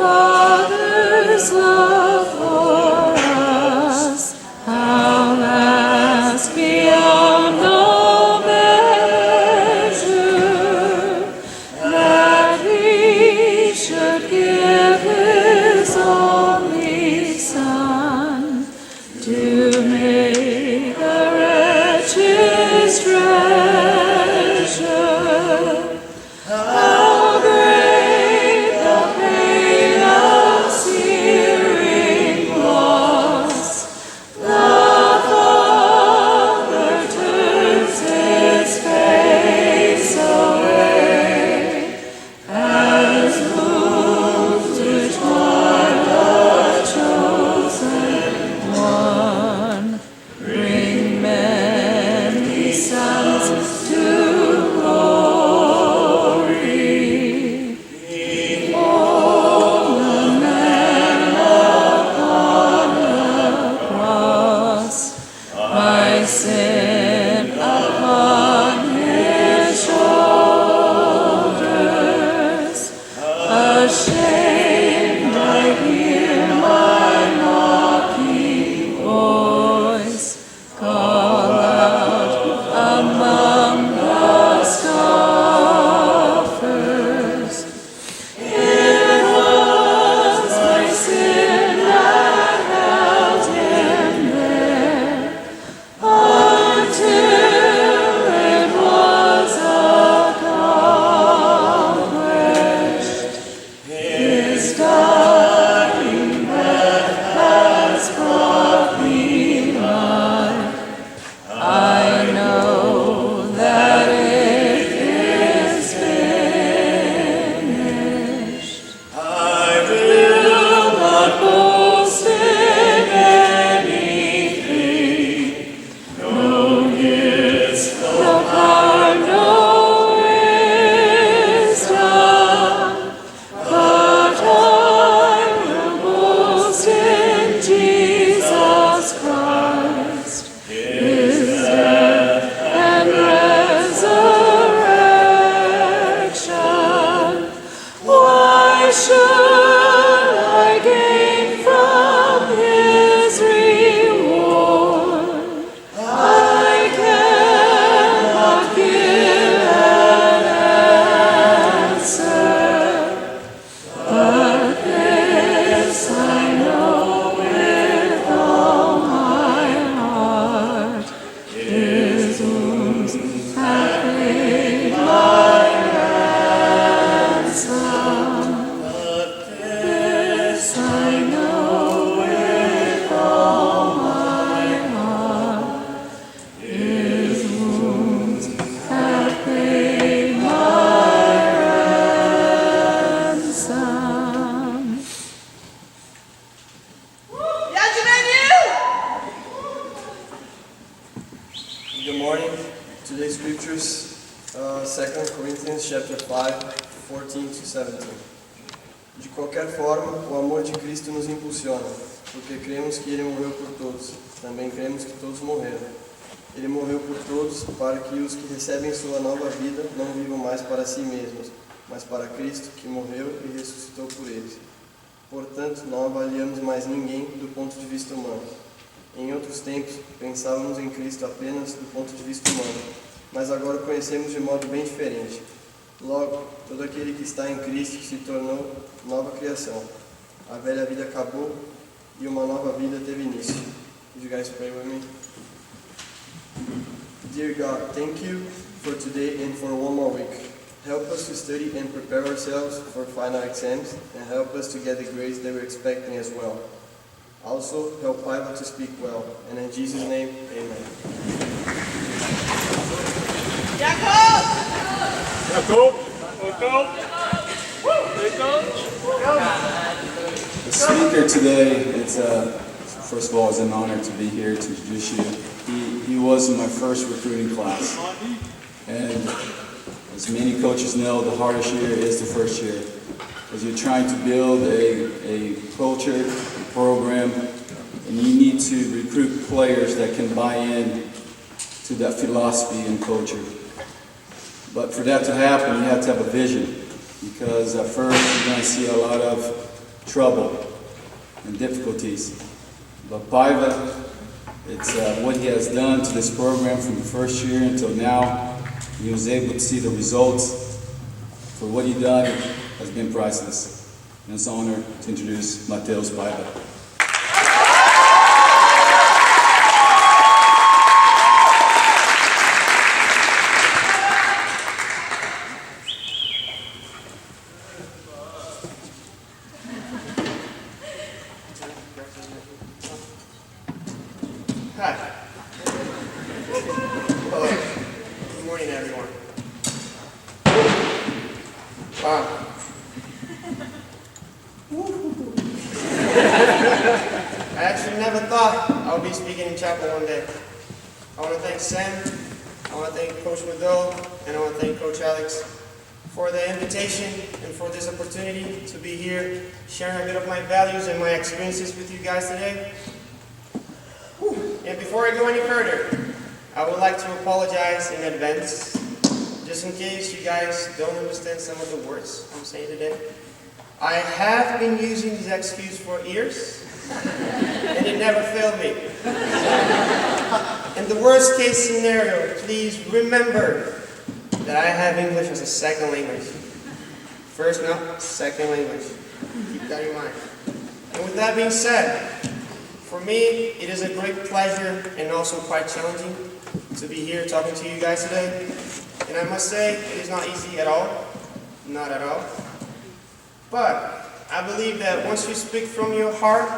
Father's love for us, how vast beyond all measure, that He should give His only Son to make the wretched treasure. How great the pain of searing loss! The Father turns His face away, as wounds which mark the chosen one bring many sons to glory. Behold the man upon the cross, my sin upon His shoulders. Ashamed, I hear my mocking voice call out among the scoffers. It was my sin that held Him there until it was accomplished. His dying breath has brought me life. I know that it is finished. I will not boast in anything, no gifts, no power, no wisdom, but I will boast in Jesus Christ, His death and resurrection. Why should I gain from His reward? I cannot give an answer, but this I know with all my heart: His wounds have paid my ransom. But this I know with all my heart: His wounds have paid my ransom. Good morning. Today's scriptures, 2 Corinthians chapter 5, 14 to 17. De qualquer forma, o amor de Cristo nos impulsiona, porque cremos que Ele morreu por todos. Também cremos que todos morreram. Ele morreu por todos, para que os que recebem sua nova vida não vivam mais para si mesmos, mas para Cristo, que morreu e ressuscitou por eles. Portanto, não avaliamos mais ninguém do ponto de vista humano. Em outros tempos, pensávamos em Cristo apenas do ponto de vista humano, mas agora o conhecemos de modo bem diferente. Logo, todo aquele que está em Cristo se tornou nova criação. A velha vida acabou e uma nova vida teve início. Would you guys pray with me? Dear God, thank you for today and for one more week. Help us to study and prepare ourselves for final exams, and help us to get the grades that we're expecting as well. Also, help Paiva to speak well. And in Jesus' name, amen. The speaker today, first of all, it's an honor to be here to introduce you. He was in my first recruiting class. And as many coaches know, the hardest year is the first year. Because you're trying to build a culture, a program, and you need to recruit players that can buy in to that philosophy and culture. But for that to happen, you have to have a vision. Because at first, you're going to see a lot of trouble and difficulties. But Paiva, it's what he has done to this program from the first year until now. He was able to see the results for what he done has been priceless. And it's an honor to introduce Mattheus Paiva. Hi. Hello. Good morning, everyone. Wow. I actually never thought I would be speaking in chapel one day. I want to thank Sam, I want to thank Coach Mado, and I want to thank Coach Alex for the invitation and for this opportunity to be here, sharing a bit of my values and my experiences with you guys today. And before I go any further, I would like to apologize in advance, just in case you guys don't understand some of the words I'm saying today. I have been using this excuse for years, and it never failed me. In the worst case scenario, please remember that I have English as a second language. First, no, second language. Keep that in mind. And with that being said, for me, it is a great pleasure and also quite challenging to be here talking to you guys today. And I must say, it is not easy at all. Not at all. But I believe that once you speak from your heart,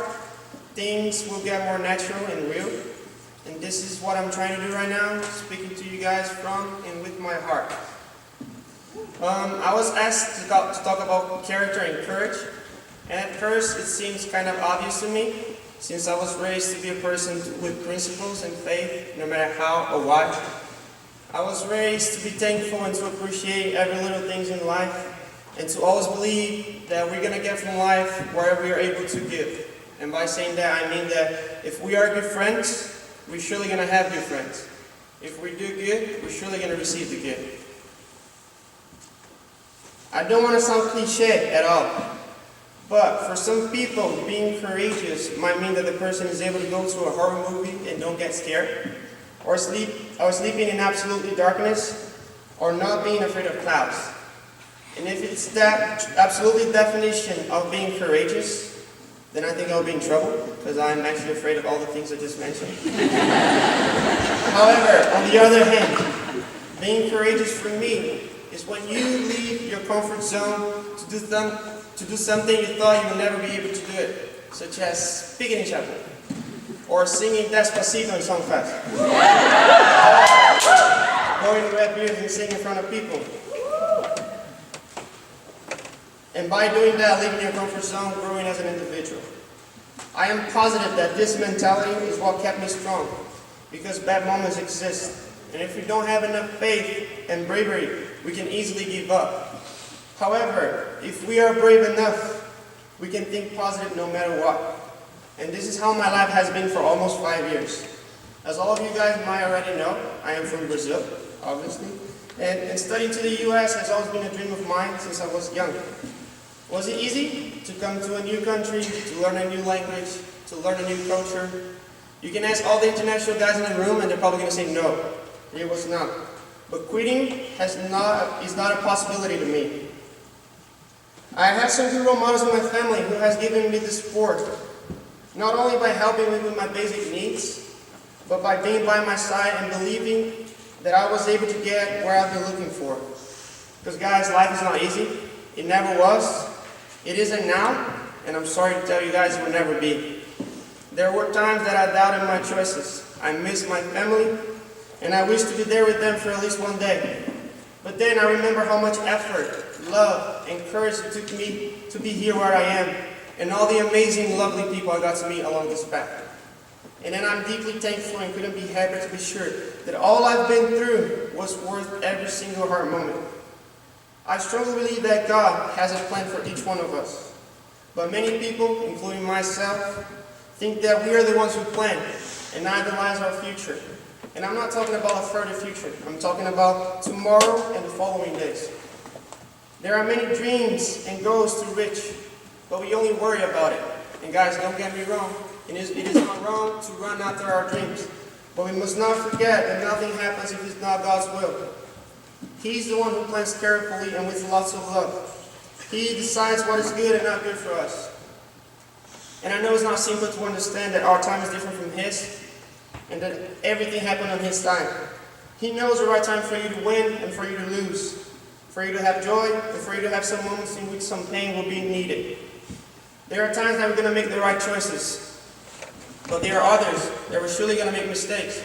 things will get more natural and real. And this is what I'm trying to do right now, speaking to you guys from and with my heart. I was asked to talk about character and courage. And at first, it seems kind of obvious to me, since I was raised to be a person with principles and faith, no matter how or why. I was raised to be thankful and to appreciate every little things in life, and to always believe that we're going to get from life whatever we are able to give. And by saying that, I mean that if we are good friends, we're surely going to have good friends. If we do good, we're surely going to receive the good. I don't want to sound cliche at all. But for some people, being courageous might mean that the person is able to go to a horror movie and don't get scared, or sleeping in absolute darkness, or not being afraid of clouds. And if it's that absolute definition of being courageous, then I think I'll be in trouble, because I'm actually afraid of all the things I just mentioned. However, on the other hand, being courageous for me is when you leave your comfort zone to do something you thought you would never be able to do it, such as speaking in chapel, or singing Despacito in Songfest, going to Red Beards and singing in front of people. And by doing that, leaving your comfort zone, growing as an individual. I am positive that this mentality is what kept me strong, because bad moments exist. And if we don't have enough faith and bravery, we can easily give up. However, if we are brave enough, we can think positive no matter what. And this is how my life has been for almost 5 years. As all of you guys might already know, I am from Brazil, obviously. And studying to the US has always been a dream of mine since I was young. Was it easy to come to a new country, to learn a new language, to learn a new culture? You can ask all the international guys in the room and they're probably going to say no, it was not. But quitting is not a possibility to me. I have some good role models in my family who has given me the support, not only by helping me with my basic needs, but by being by my side and believing that I was able to get where I've been looking for. Because guys, life is not easy. It never was. It isn't now, and I'm sorry to tell you guys it will never be. There were times that I doubted my choices. I missed my family, and I wished to be there with them for at least one day. But then I remember how much effort, love, and courage it took me to be here where I am, and all the amazing, lovely people I got to meet along this path. And then I'm deeply thankful and couldn't be happier to be sure that all I've been through was worth every single hard moment. I strongly believe that God has a plan for each one of us. But many people, including myself, think that we are the ones who plan and idolize our future. And I'm not talking about a further future. I'm talking about tomorrow and the following days. There are many dreams and goals to reach, but we only worry about it. And guys, don't get me wrong, it is not wrong to run after our dreams, but we must not forget that nothing happens if it's not God's will. He's the one who plans carefully and with lots of love. He decides what is good and not good for us. And I know it's not simple to understand that our time is different from His, and that everything happened on His time. He knows the right time for you to win and for you to lose, for you to have joy and for you to have some moments in which some pain will be needed. There are times that we're going to make the right choices, but there are others that we're surely going to make mistakes.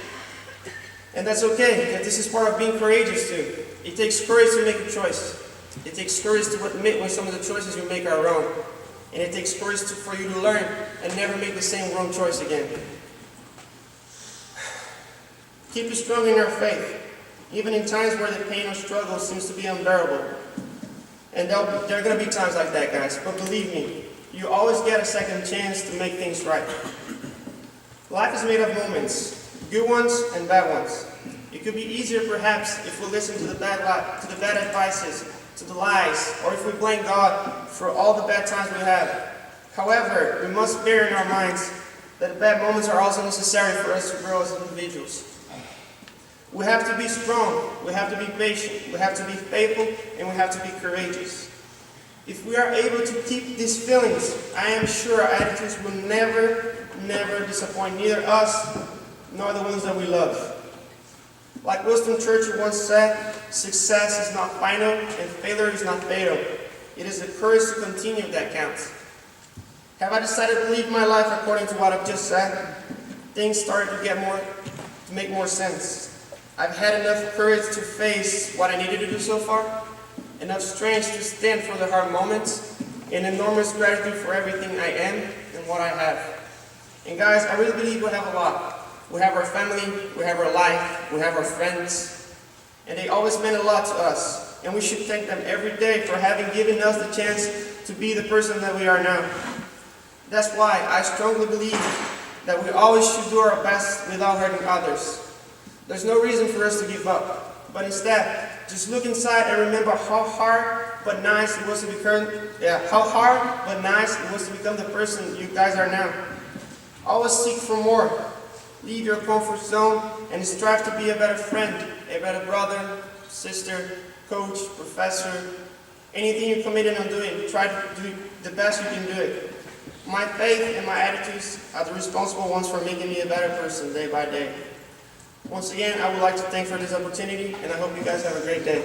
And that's okay, because this is part of being courageous too. It takes courage to make a choice. It takes courage to admit when some of the choices you make are wrong. And it takes courage for you to learn and never make the same wrong choice again. Keep strong in our faith, even in times where the pain or struggle seems to be unbearable. And there are going to be times like that, guys. But believe me, you always get a second chance to make things right. Life is made of moments, good ones and bad ones. It could be easier, perhaps, if we listen to the bad advices, to the lies, or if we blame God for all the bad times we have. However, we must bear in our minds that bad moments are also necessary for us to grow as individuals. We have to be strong, we have to be patient, we have to be faithful, and we have to be courageous. If we are able to keep these feelings, I am sure our attitudes will never disappoint neither us nor the ones that we love. Like Winston Churchill once said, success is not final and failure is not fatal. It is the courage to continue that counts. Have I decided to live my life according to what I've just said? Things started to make more sense. I've had enough courage to face what I needed to do so far, enough strength to stand for the hard moments, and enormous gratitude for everything I am and what I have. And guys, I really believe we have a lot. We have our family, we have our life, we have our friends, and they always meant a lot to us. And we should thank them every day for having given us the chance to be the person that we are now. That's why I strongly believe that we always should do our best without hurting others. There's no reason for us to give up, but instead, just look inside and remember how hard but nice it was to become the person you guys are now. Always seek for more. Leave your comfort zone and strive to be a better friend, a better brother, sister, coach, professor. Anything you're committed on doing, try to do the best you can do it. My faith and my attitudes are the responsible ones for making me a better person day by day. Once again, I would like to thank for this opportunity, and I hope you guys have a great day.